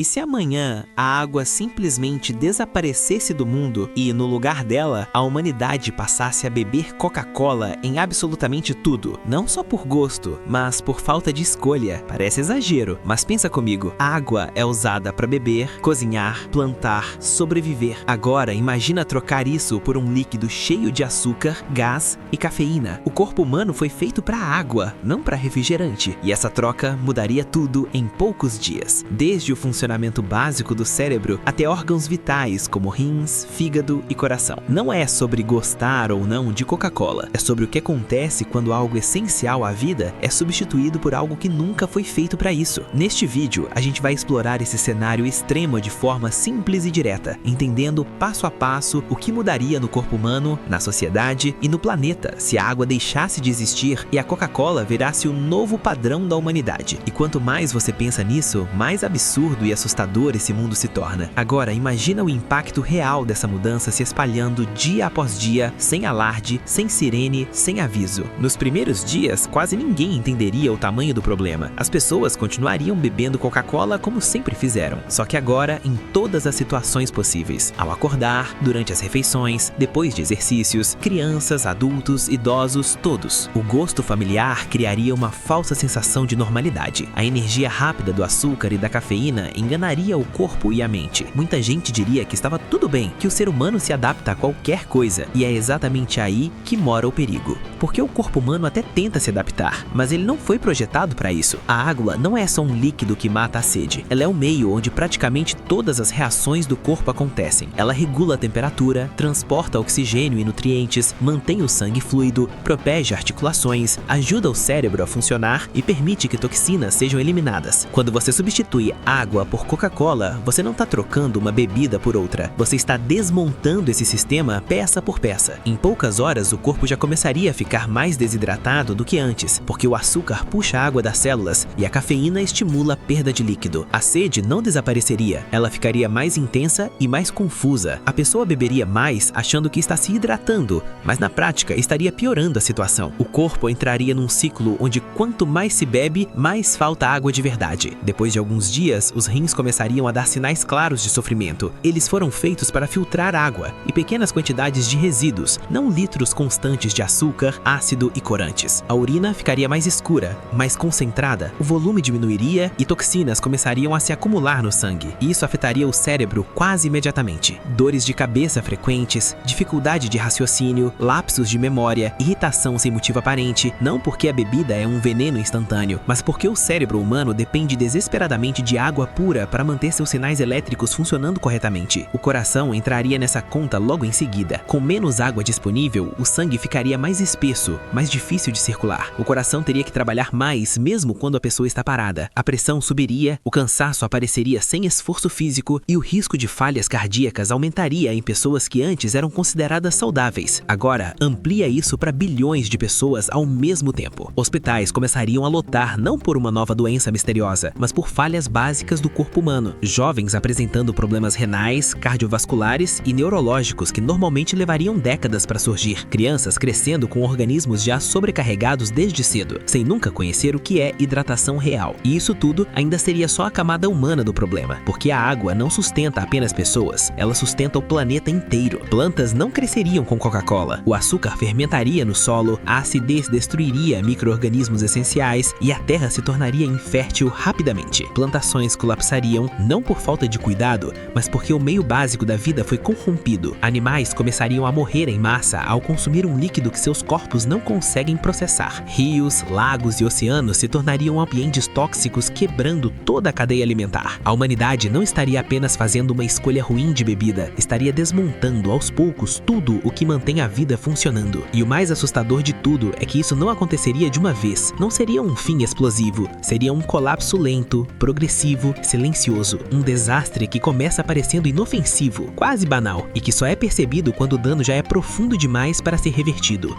E se amanhã a água simplesmente desaparecesse do mundo e, no lugar dela, a humanidade passasse a beber Coca-Cola em absolutamente tudo? Não só por gosto, mas por falta de escolha. Parece exagero, mas pensa comigo. A água é usada para beber, cozinhar, plantar, sobreviver. Agora, imagina trocar isso por um líquido cheio de açúcar, gás e cafeína. O corpo humano foi feito para água, não para refrigerante. E essa troca mudaria tudo em poucos dias. Desde o funcionamento básico do cérebro até órgãos vitais como rins, fígado e coração. Não é sobre gostar ou não de Coca-Cola. É sobre o que acontece quando algo essencial à vida é substituído por algo que nunca foi feito para isso. Neste vídeo, a gente vai explorar esse cenário extremo de forma simples e direta, entendendo passo a passo o que mudaria no corpo humano, na sociedade e no planeta se a água deixasse de existir e a Coca-Cola virasse o novo padrão da humanidade. E quanto mais você pensa nisso, mais absurdo e assustador esse mundo se torna. Agora, imagina o impacto real dessa mudança se espalhando dia após dia, sem alarde, sem sirene, sem aviso. Nos primeiros dias, quase ninguém entenderia o tamanho do problema. As pessoas continuariam bebendo Coca-Cola como sempre fizeram, só que agora em todas as situações possíveis. Ao acordar, durante as refeições, depois de exercícios, crianças, adultos, idosos, todos. O gosto familiar criaria uma falsa sensação de normalidade. A energia rápida do açúcar e da cafeína enganaria o corpo e a mente. Muita gente diria que estava tudo bem, que o ser humano se adapta a qualquer coisa, e é exatamente aí que mora o perigo. Porque o corpo humano até tenta se adaptar, mas ele não foi projetado para isso. A água não é só um líquido que mata a sede. Ela é o meio onde praticamente todas as reações do corpo acontecem. Ela regula a temperatura, transporta oxigênio e nutrientes, mantém o sangue fluido, protege articulações, ajuda o cérebro a funcionar e permite que toxinas sejam eliminadas. Quando você substitui água por Coca-Cola, você não está trocando uma bebida por outra. Você está desmontando esse sistema peça por peça. Em poucas horas, o corpo já começaria a ficar mais desidratado do que antes, porque o açúcar puxa a água das células e a cafeína estimula a perda de líquido. A sede não desapareceria, ela ficaria mais intensa e mais confusa. A pessoa beberia mais achando que está se hidratando, mas na prática estaria piorando a situação. O corpo entraria num ciclo onde quanto mais se bebe, mais falta água de verdade. Depois de alguns dias, os rins começariam a dar sinais claros de sofrimento. Eles foram feitos para filtrar água e pequenas quantidades de resíduos, não litros constantes de açúcar, ácido e corantes. A urina ficaria mais escura, mais concentrada, o volume diminuiria e toxinas começariam a se acumular no sangue. E isso afetaria o cérebro quase imediatamente. Dores de cabeça frequentes, dificuldade de raciocínio, lapsos de memória, irritação sem motivo aparente, não porque a bebida é um veneno instantâneo, mas porque o cérebro humano depende desesperadamente de água pura para manter seus sinais elétricos funcionando corretamente. O coração entraria nessa conta logo em seguida. Com menos água disponível, o sangue ficaria mais espesso, mais difícil de circular. O coração teria que trabalhar mais mesmo quando a pessoa está parada. A pressão subiria, o cansaço apareceria sem esforço físico e o risco de falhas cardíacas aumentaria em pessoas que antes eram consideradas saudáveis. Agora, amplia isso para bilhões de pessoas ao mesmo tempo. Hospitais começariam a lotar não por uma nova doença misteriosa, mas por falhas básicas do corpo humano. Jovens apresentando problemas renais, cardiovasculares e neurológicos que normalmente levariam décadas para surgir. Crianças crescendo com organismos já sobrecarregados desde cedo, sem nunca conhecer o que é hidratação real. E isso tudo ainda seria só a camada humana do problema, porque a água não sustenta apenas pessoas, ela sustenta o planeta inteiro. Plantas não cresceriam com Coca-Cola, o açúcar fermentaria no solo, a acidez destruiria micro-organismos essenciais e a terra se tornaria infértil rapidamente. Plantações colapsariam, não por falta de cuidado, mas porque o meio básico da vida foi corrompido. Animais começariam a morrer em massa ao consumir um líquido que seus corpos não conseguem processar. Rios, lagos e oceanos se tornariam ambientes tóxicos, quebrando toda a cadeia alimentar. A humanidade não estaria apenas fazendo uma escolha ruim de bebida, estaria desmontando aos poucos tudo o que mantém a vida funcionando. E o mais assustador de tudo é que isso não aconteceria de uma vez. Não seria um fim explosivo, seria um colapso lento, progressivo, silencioso. Um desastre que começa parecendo inofensivo, quase banal, e que só é percebido quando o dano já é profundo demais para ser revertido.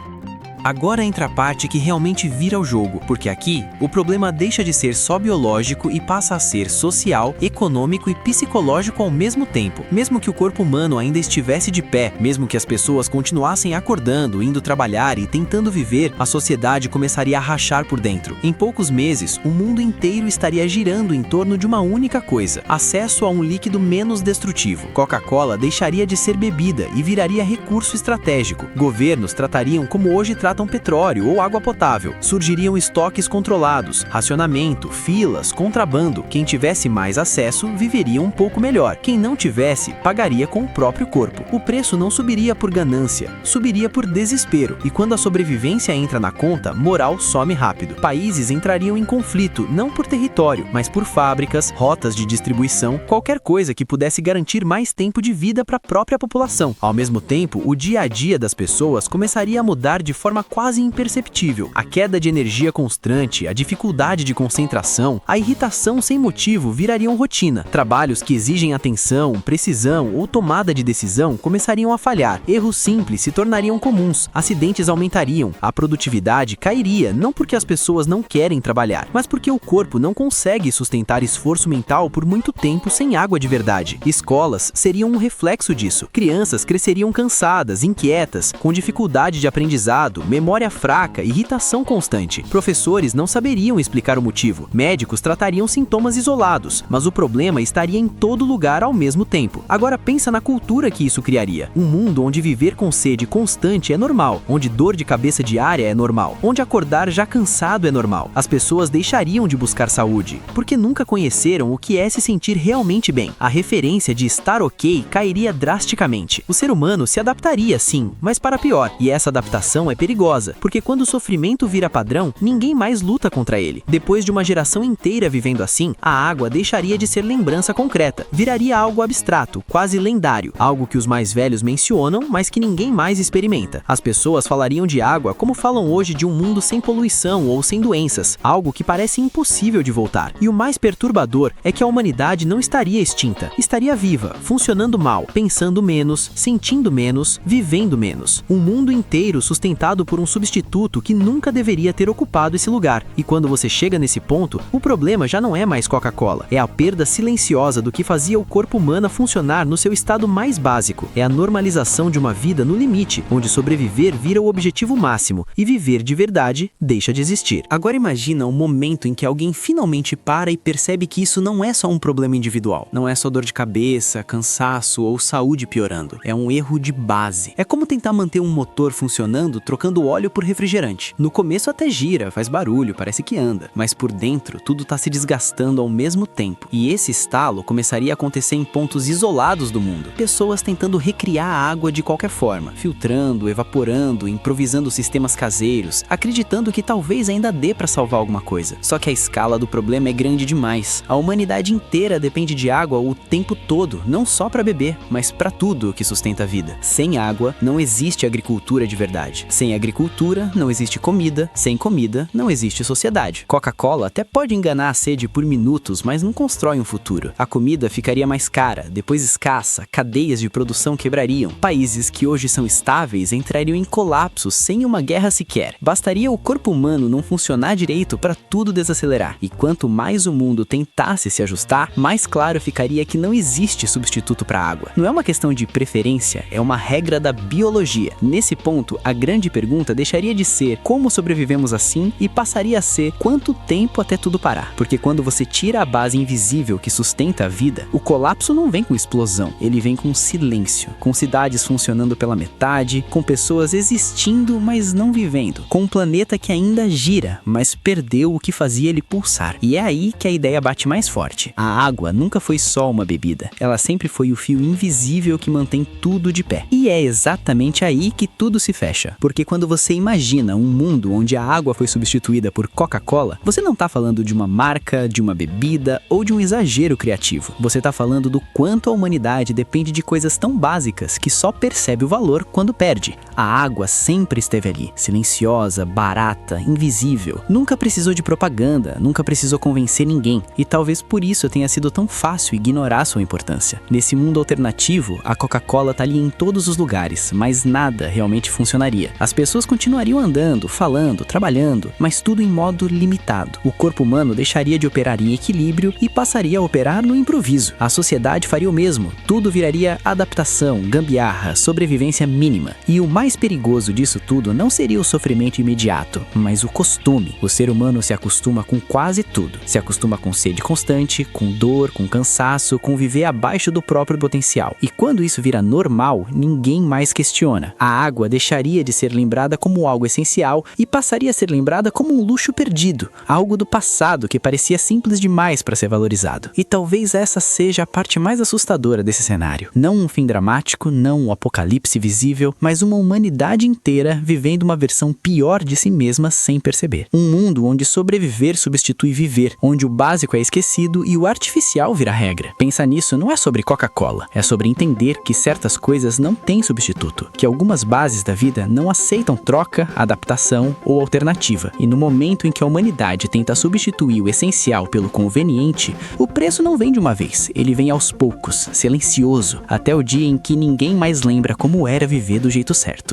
Agora entra a parte que realmente vira o jogo, porque aqui o problema deixa de ser só biológico e passa a ser social, econômico e psicológico ao mesmo tempo. Mesmo que o corpo humano ainda estivesse de pé, mesmo que as pessoas continuassem acordando, indo trabalhar e tentando viver, a sociedade começaria a rachar por dentro. Em poucos meses, o mundo inteiro estaria girando em torno de uma única coisa: acesso a um líquido menos destrutivo. Coca-Cola deixaria de ser bebida e viraria recurso estratégico. Governos tratariam como hoje tratam petróleo ou água potável. Surgiriam estoques controlados, racionamento, filas, contrabando. Quem tivesse mais acesso viveria um pouco melhor. Quem não tivesse, pagaria com o próprio corpo. O preço não subiria por ganância, subiria por desespero. E quando a sobrevivência entra na conta, moral some rápido. Países entrariam em conflito, não por território, mas por fábricas, rotas de distribuição, qualquer coisa que pudesse garantir mais tempo de vida para a própria população. Ao mesmo tempo, o dia a dia das pessoas começaria a mudar de forma quase imperceptível. A queda de energia constante, a dificuldade de concentração, a irritação sem motivo virariam rotina. Trabalhos que exigem atenção, precisão ou tomada de decisão começariam a falhar. Erros simples se tornariam comuns. Acidentes aumentariam. A produtividade cairia, não porque as pessoas não querem trabalhar, mas porque o corpo não consegue sustentar esforço mental por muito tempo sem água de verdade. Escolas seriam um reflexo disso. Crianças cresceriam cansadas, inquietas, com dificuldade de aprendizado, memória fraca, irritação constante. Professores não saberiam explicar o motivo. Médicos tratariam sintomas isolados, mas o problema estaria em todo lugar ao mesmo tempo. Agora pensa na cultura que isso criaria. Um mundo onde viver com sede constante é normal, onde dor de cabeça diária é normal, onde acordar já cansado é normal. As pessoas deixariam de buscar saúde, porque nunca conheceram o que é se sentir realmente bem. A referência de estar ok cairia drasticamente. O ser humano se adaptaria sim, mas para pior. E essa adaptação é perigosa, porque quando o sofrimento vira padrão, ninguém mais luta contra ele. Depois de uma geração inteira vivendo assim, a água deixaria de ser lembrança concreta, viraria algo abstrato, quase lendário, algo que os mais velhos mencionam, mas que ninguém mais experimenta. As pessoas falariam de água como falam hoje de um mundo sem poluição ou sem doenças, algo que parece impossível de voltar. E o mais perturbador é que a humanidade não estaria extinta, estaria viva, funcionando mal, pensando menos, sentindo menos, vivendo menos. Um mundo inteiro sustentado por um substituto que nunca deveria ter ocupado esse lugar. E quando você chega nesse ponto, o problema já não é mais Coca-Cola, é a perda silenciosa do que fazia o corpo humano funcionar no seu estado mais básico. É a normalização de uma vida no limite, onde sobreviver vira o objetivo máximo e viver de verdade deixa de existir. Agora imagina o momento em que alguém finalmente para e percebe que isso não é só um problema individual, não é só dor de cabeça, cansaço ou saúde piorando, é um erro de base. É como tentar manter um motor funcionando trocando óleo por refrigerante. No começo até gira, faz barulho, parece que anda, mas por dentro tudo tá se desgastando ao mesmo tempo. E esse estalo começaria a acontecer em pontos isolados do mundo. Pessoas tentando recriar a água de qualquer forma, filtrando, evaporando, improvisando sistemas caseiros, acreditando que talvez ainda dê pra salvar alguma coisa. Só que a escala do problema é grande demais. A humanidade inteira depende de água o tempo todo, não só pra beber, mas pra tudo que sustenta a vida. Sem água, não existe agricultura de verdade. Sem agricultura, não existe comida. Sem comida, não existe sociedade. Coca-Cola até pode enganar a sede por minutos, mas não constrói um futuro. A comida ficaria mais cara, depois escassa, cadeias de produção quebrariam. Países que hoje são estáveis entrariam em colapso sem uma guerra sequer. Bastaria o corpo humano não funcionar direito para tudo desacelerar. E quanto mais o mundo tentasse se ajustar, mais claro ficaria que não existe substituto para a água. Não é uma questão de preferência, é uma regra da biologia. Nesse ponto, a grande pergunta deixaria de ser como sobrevivemos assim e passaria a ser quanto tempo até tudo parar. Porque quando você tira a base invisível que sustenta a vida, o colapso não vem com explosão, ele vem com silêncio, com cidades funcionando pela metade, com pessoas existindo, mas não vivendo, com um planeta que ainda gira, mas perdeu o que fazia ele pulsar. E é aí que a ideia bate mais forte. A água nunca foi só uma bebida, ela sempre foi o fio invisível que mantém tudo de pé. E é exatamente aí que tudo se fecha, porque quando você imagina um mundo onde a água foi substituída por Coca-Cola, você não tá falando de uma marca, de uma bebida ou de um exagero criativo. Você tá falando do quanto a humanidade depende de coisas tão básicas que só percebe o valor quando perde. A água sempre esteve ali, silenciosa, barata, invisível. Nunca precisou de propaganda, nunca precisou convencer ninguém. E talvez por isso tenha sido tão fácil ignorar sua importância. Nesse mundo alternativo, a Coca-Cola tá ali em todos os lugares, mas nada realmente funcionaria. As pessoas pessoas continuariam andando, falando, trabalhando, mas tudo em modo limitado. O corpo humano deixaria de operar em equilíbrio e passaria a operar no improviso. A sociedade faria o mesmo. Tudo viraria adaptação, gambiarra, sobrevivência mínima. E o mais perigoso disso tudo não seria o sofrimento imediato, mas o costume. O ser humano se acostuma com quase tudo. Se acostuma com sede constante, com dor, com cansaço, com viver abaixo do próprio potencial. E quando isso vira normal, ninguém mais questiona. A água deixaria de ser lembrada como algo essencial e passaria a ser lembrada como um luxo perdido, algo do passado que parecia simples demais para ser valorizado. E talvez essa seja a parte mais assustadora desse cenário. Não um fim dramático, não um apocalipse visível, mas uma humanidade inteira vivendo uma versão pior de si mesma sem perceber. Um mundo onde sobreviver substitui viver, onde o básico é esquecido e o artificial vira regra. Pensar nisso não é sobre Coca-Cola, é sobre entender que certas coisas não têm substituto, que algumas bases da vida não aceitam troca, adaptação ou alternativa. E no momento em que a humanidade tenta substituir o essencial pelo conveniente, o preço não vem de uma vez, ele vem aos poucos, silencioso, até o dia em que ninguém mais lembra como era viver do jeito certo.